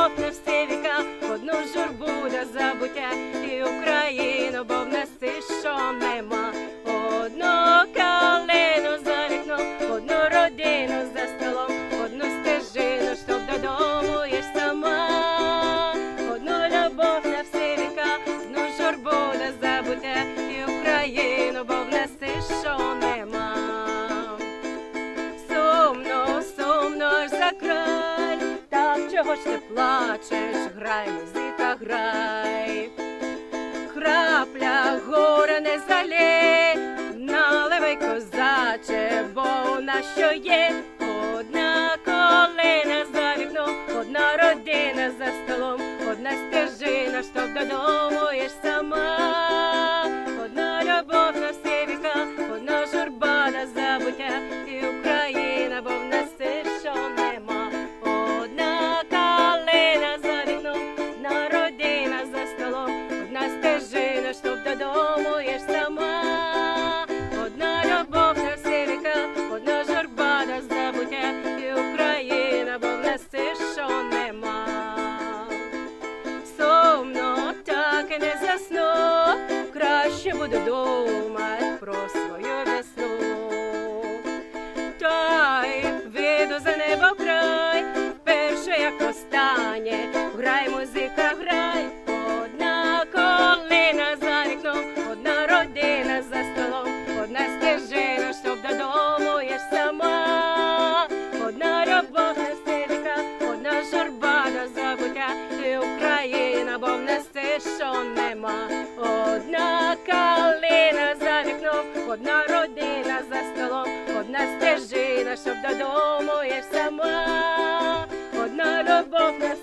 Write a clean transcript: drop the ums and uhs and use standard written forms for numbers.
любов на всі віка, одну журбу до забуття, і Україну, бо в нас ти що нема. Одну калину за вікном, одну родину за столом, одну стежину, щоб додому їш сама. Одну любов на всі віка, одну журбу до забуття, і Україну, бо в нас ти що нема. Сумно, сумно ж за край, так чого ж ти плачеш? Грай, музика, грай. Крапля горе не залє, наливай, козаче, бо у нас що є. Одна колина за вікном, одна родина за столом, одна стежина, щоб додому їш сама. Одна любов на всі віка, одна журба на забуття, і Україна, бо в нас все, що нема. Одна калина за вікном, одна родина за столом, одна стежина, щоб додому їш сама. Одна любов на всі віка, одна журба на забуття, і Україна, бо в нас все, що нема. Сумно так і не засну, краще буду думати про свою весну. Та й вийду за небо край, вперше як останнє, грай, музика, грай. Одна колина за вікном, одна родина за столом, одна стежина, щоб додому їш сама. Одна любов на всі віка, одна журба до забуття, і Україна, бо в нас все, що нема. Одна калина за вікном, одна родина за столом, одна стежина, щоб додому їш сама. Одна любов на